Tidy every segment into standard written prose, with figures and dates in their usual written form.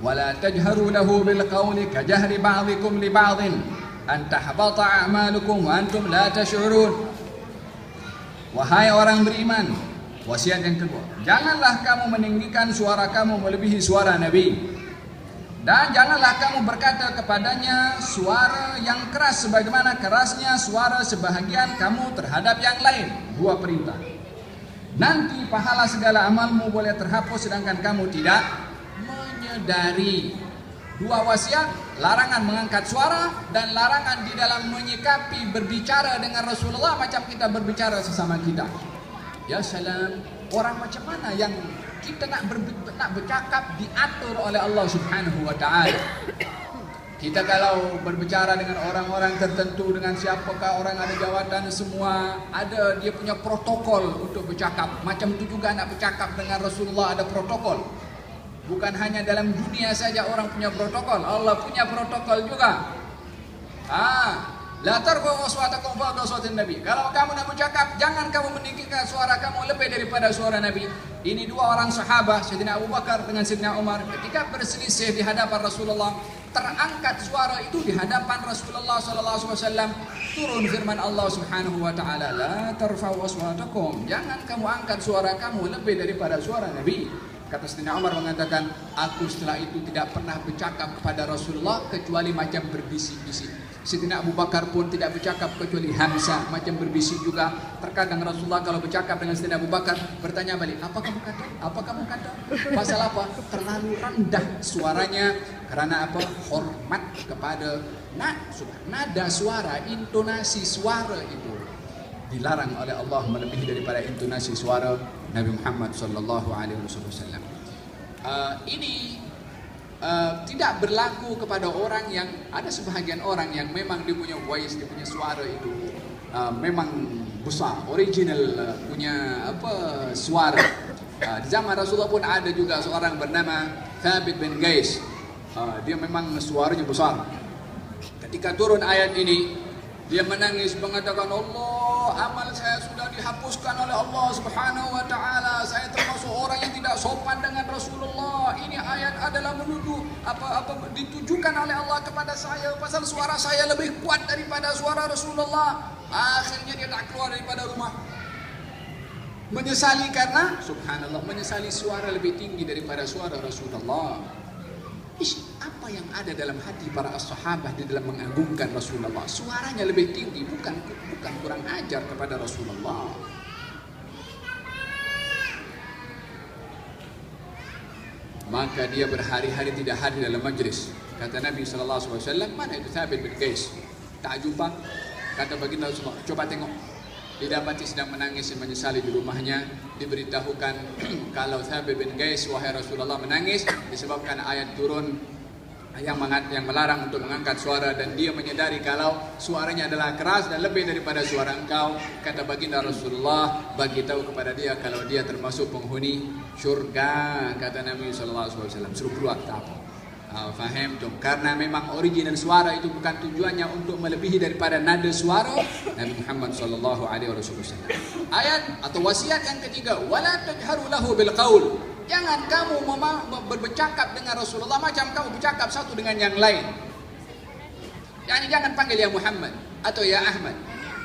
ولا تجهروا له بالقول كجهر بعضكم لبعض أن تحبط أعمالكم وأنتم لا تشعرون. Wahai orang beriman, wasiat yang kedua, janganlah kamu meninggikan suara kamu melebihi suara Nabi, dan janganlah kamu berkata kepadanya suara yang keras sebagaimana kerasnya suara sebahagian kamu terhadap yang lain. Dua perintah. Nanti pahala segala amalmu boleh terhapus sedangkan kamu tidak menyadari. Dua wasiat, larangan mengangkat suara dan larangan di dalam menyikapi berbicara dengan Rasulullah macam kita berbicara sesama kita. Ya salam, orang macam mana yang kita nak bercakap diatur oleh Allah Subhanahu wa taala. Kita kalau berbicara dengan orang-orang tertentu, dengan siapakah orang ada jawatan, semua ada dia punya protokol untuk bercakap. Macam itu juga nak bercakap dengan Rasulullah ada protokol. Bukan hanya dalam dunia saja orang punya protokol, Allah punya protokol juga. La tarfa'u aswatakum fawqa aswatin Nabi. Kalau kamu nak bercakap, jangan kamu meninggikan suara kamu lebih daripada suara Nabi. Ini dua orang sahabat, Sayyidina Abu Bakar dengan Sayyidina Umar, ketika berselisih di hadapan Rasulullah, terangkat suara itu di hadapan Rasulullah sallallahu alaihi wasallam. Turun firman Allah Subhanahu wa taala, la tarfa'u aswatakum. Jangan kamu angkat suara kamu lebih daripada suara Nabi. Kata Sayyidina Umar mengatakan, aku setelah itu tidak pernah bercakap kepada Rasulullah kecuali macam berbisik-bisik. Sayyidina Abu Bakar pun tidak bercakap kecuali Hamzah macam berbisik juga. Terkadang Rasulullah kalau bercakap dengan Sayyidina Abu Bakar bertanya balik, apa kamu kata? Apa kamu kata? Pasal apa? Terlalu rendah suaranya. Karena apa? Hormat kepada nada suara, intonasi suara itu dilarang oleh Allah melebihi daripada intonasi suara Nabi Muhammad sallallahu alaihi wasallam. Ini tidak berlaku kepada orang yang ada sebahagian orang yang memang dia punya voice, dia punya suara itu memang besar, original punya suara. Di zaman Rasulullah pun ada juga seorang bernama Thabit bin Qais. Dia memang suaranya besar. Ketika turun ayat ini, dia menangis mengatakan, Allah, amal saya sudah dihapuskan oleh Allah Subhanahu wa taala. Saya termasuk orang yang tidak sopan dengan Rasulullah. Ini ayat adalah menuduh ditujukan oleh Allah kepada saya pasal suara saya lebih kuat daripada suara Rasulullah. Akhirnya dia tak keluar daripada rumah. Menyesali karena subhanallah, menyesali suara lebih tinggi daripada suara Rasulullah. Apa yang ada dalam hati para sahabat di dalam mengagungkan Rasulullah? Suaranya lebih tinggi, bukan kurang ajar kepada Rasulullah. Maka dia berhari-hari tidak hadir dalam majlis. Kata Nabi SAW, mana itu Thabit bin Qais? Tak jumpa. Kata baginda Rasulullah, coba tengok. Didapati sedang menangis dan menyesali di rumahnya. Diberitahukan kalau Thabit bin Qais, wahai Rasulullah, menangis disebabkan ayat turun yang melarang untuk mengangkat suara, dan dia menyadari kalau suaranya adalah keras dan lebih daripada suara engkau. Kata baginda Rasulullah, bagi tahu kepada dia kalau dia termasuk penghuni syurga. Kata Nabi SAW, suruh keluar. Tak apa. Faham tu? Karena memang original suara itu bukan tujuannya untuk melebihi daripada nada suara Nabi Muhammad sallallahu alaihi wasallam. Ayat atau wasiat yang ketiga, wala tajharu lahu bil qaul. Jangan kamu bercakap dengan Rasulullah macam kamu bercakap satu dengan yang lain. Jangan panggil ya Muhammad atau ya Ahmad.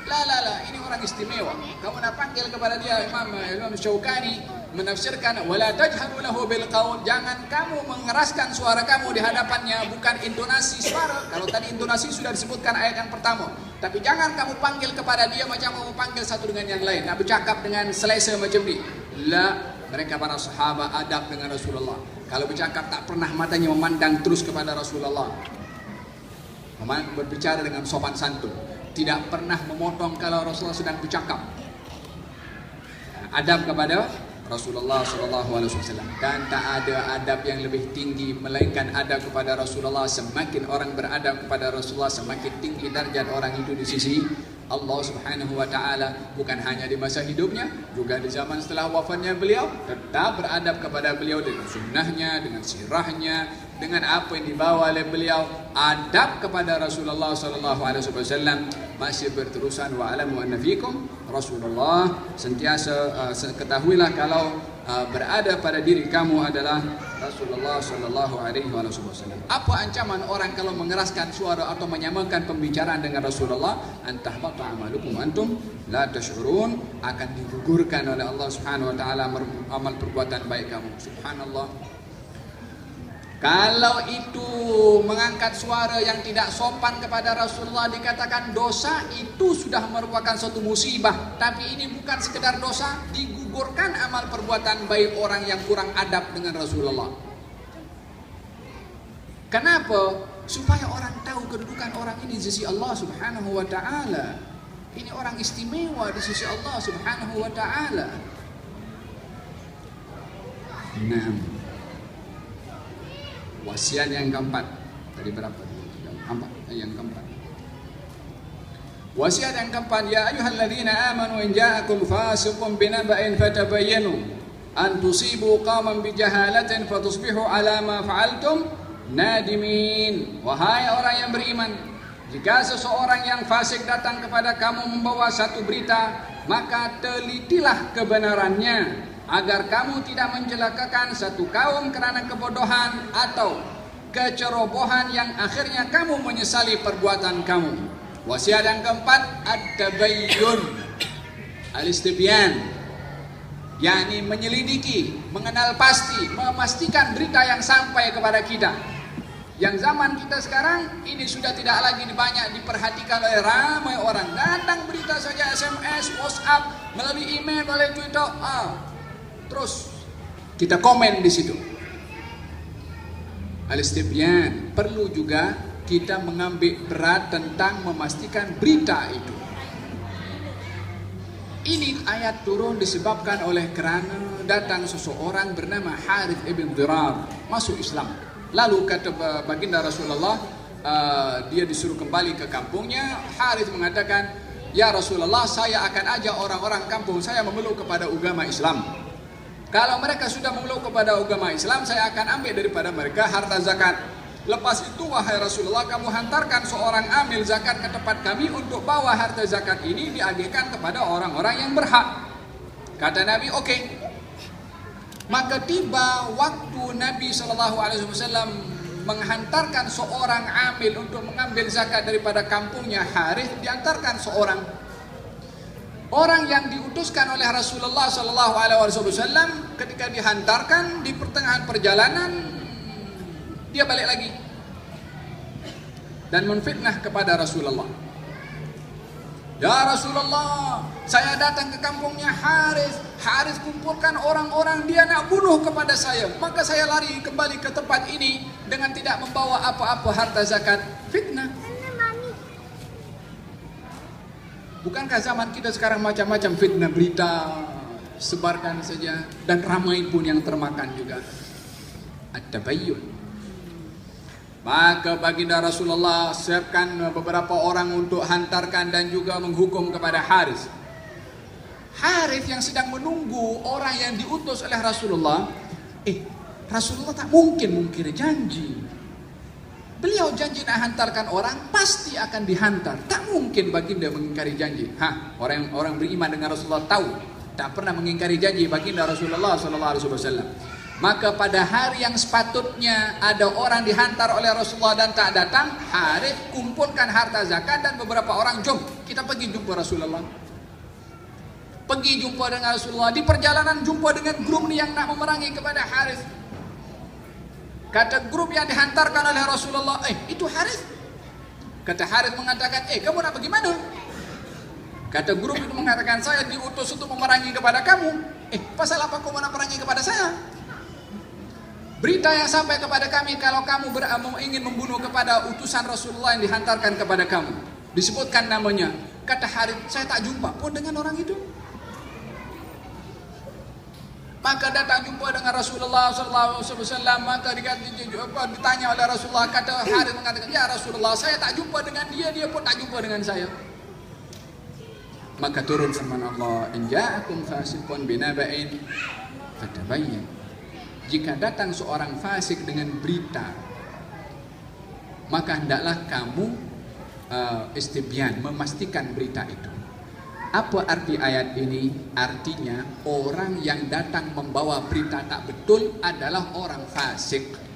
La, ini orang istimewa. Kamu nak panggil kepada dia Imam Syaukani menafsirkan wala tajharu lahu bil qaul. Jangan kamu mengeraskan suara kamu di hadapannya, bukan intonasi suara. Kalau tadi intonasi sudah disebutkan ayat yang pertama. Tapi jangan kamu panggil kepada dia macam kamu panggil satu dengan yang lain. Nak bercakap dengan selesa macam ni. La, mereka para sahabat adab dengan Rasulullah. Kalau bercakap tak pernah matanya memandang terus kepada Rasulullah. Berbicara dengan sopan santun. Tidak pernah memotong kalau Rasulullah sedang bercakap. Adab kepada Rasulullah SAW. Dan tak ada adab yang lebih tinggi melainkan adab kepada Rasulullah. Semakin orang beradab kepada Rasulullah, semakin tinggi darjat orang itu di sisi Allah Subhanahu wa taala. Bukan hanya di masa hidupnya, juga di zaman setelah wafatnya beliau, tetap beradab kepada beliau dengan sunnahnya, dengan sirahnya, dengan apa yang dibawa oleh beliau. Adab kepada Rasulullah sallallahu alaihi wasallam masih berterusan. Wa alamu anna fikum Rasulullah. Sentiasa ketahuilah kalau berada pada diri kamu adalah Rasulullah sallallahu alaihi wasallam. Apa ancaman orang kalau mengeraskan suara atau menyamakan pembicaraan dengan Rasulullah? Antahbata amalukum antum la tash'urun, akan digugurkan oleh Allah Subhanahu wa taala amal perbuatan baik kamu. Subhanallah. Kalau itu mengangkat suara yang tidak sopan kepada Rasulullah dikatakan dosa, itu sudah merupakan suatu musibah. Tapi ini bukan sekedar dosa, digugurkan amal perbuatan baik orang yang kurang adab dengan Rasulullah. Kenapa? Supaya orang tahu kedudukan orang ini di sisi Allah Subhanahu wa taala. Ini orang istimewa di sisi Allah Subhanahu wa taala. Nah, wasiat yang keempat. Tadi berapa? Yang keempat. Wasiat yang keempat, ya ayyuhalladzina amanu in ja'akum fasiqun binaba'in fatabayyanu an tusibu qauman bijahalatin fatusbihu ala ma fa'altum nadimin. Wahai orang yang beriman, jika seseorang yang fasik datang kepada kamu membawa satu berita, maka telitilah kebenarannya, agar kamu tidak mencelakakan satu kaum karena kebodohan atau kecerobohan yang akhirnya kamu menyesali perbuatan kamu. Wasiat yang keempat, at-tabayyun, al-istibyan, yakni menyelidiki, mengenal pasti, memastikan berita yang sampai kepada kita. Yang zaman kita sekarang ini sudah tidak lagi banyak diperhatikan oleh ramai orang. Datang berita saja SMS, WhatsApp, melalui email, melalui Twitter, terus kita komen di situ. Al-istibyan, perlu juga kita mengambil berat tentang memastikan berita itu. Ini ayat turun disebabkan oleh kerana datang seseorang bernama Harith ibn Dirar masuk Islam. Lalu kata baginda Rasulullah, dia disuruh kembali ke kampungnya. Harith mengatakan, ya Rasulullah, saya akan ajak orang-orang kampung saya memeluk kepada agama Islam. Kalau mereka sudah memeluk kepada agama Islam, saya akan ambil daripada mereka harta zakat. Lepas itu, wahai Rasulullah, kamu hantarkan seorang amil zakat ke tempat kami untuk bawa harta zakat ini diagihkan kepada orang-orang yang berhak. Kata Nabi, oke. Maka tiba waktu Nabi SAW menghantarkan seorang amil untuk mengambil zakat daripada kampungnya Harith, diantarkan seorang orang yang diutuskan oleh Rasulullah SAW. Ketika dihantarkan di pertengahan perjalanan, dia balik lagi dan menfitnah kepada Rasulullah. Ya Rasulullah, saya datang ke kampungnya Harith. Harith kumpulkan orang-orang, dia nak bunuh kepada saya. Maka saya lari kembali ke tempat ini dengan tidak membawa apa-apa harta zakat. Fitnah. Bukankah zaman kita sekarang macam-macam fitnah berita, sebarkan saja, dan ramai pun yang termakan juga. At-tabayyun. Maka baginda Rasulullah siapkan beberapa orang untuk hantarkan dan juga menghukum kepada Harith. Harith yang sedang menunggu orang yang diutus oleh Rasulullah. Rasulullah tak mungkin mungkiri janji. Beliau janji nak hantarkan orang, pasti akan dihantar. Tak mungkin baginda mengingkari janji. Orang beriman dengan Rasulullah tahu, tak pernah mengingkari janji baginda Rasulullah SAW. Maka pada hari yang sepatutnya ada orang dihantar oleh Rasulullah dan tak datang, Harith kumpulkan harta zakat dan beberapa orang, jom kita pergi jumpa Rasulullah. Pergi jumpa dengan Rasulullah. Di perjalanan jumpa dengan grup ni yang nak memerangi kepada Harith. Kata grup yang dihantarkan oleh Rasulullah, itu Harith. Kata Harith mengatakan, kamu nak pergi mana? Kata grup itu mengatakan, saya diutus untuk memerangi kepada kamu. Pasal apa kamu nak memerangi kepada saya? Berita yang sampai kepada kami, kalau kamu ingin membunuh kepada utusan Rasulullah yang dihantarkan kepada kamu. Disebutkan namanya. Kata Harith, saya tak jumpa pun dengan orang itu. Maka datang jumpa dengan Rasulullah SAW. Maka ditanya oleh Rasulullah. Kata Harith mengatakan, ya Rasulullah, saya tak jumpa dengan dia, dia pun tak jumpa dengan saya. Maka turun firman Allah, in ja'akum fasiqun binaba'in fatabayyan. Jika datang seorang fasik dengan berita, maka hendaklah kamu istibyan, memastikan berita itu. Apa arti ayat ini? Artinya orang yang datang membawa berita tak betul adalah orang fasik.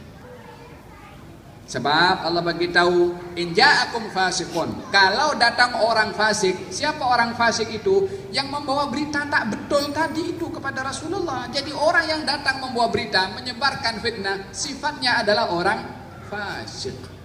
Sebab Allah bagi tahu, in ja'akum fasiqun. Kalau datang orang fasik, siapa orang fasik itu? Yang membawa berita tak betul tadi itu kepada Rasulullah. Jadi orang yang datang membawa berita, menyebarkan fitnah, sifatnya adalah orang fasik.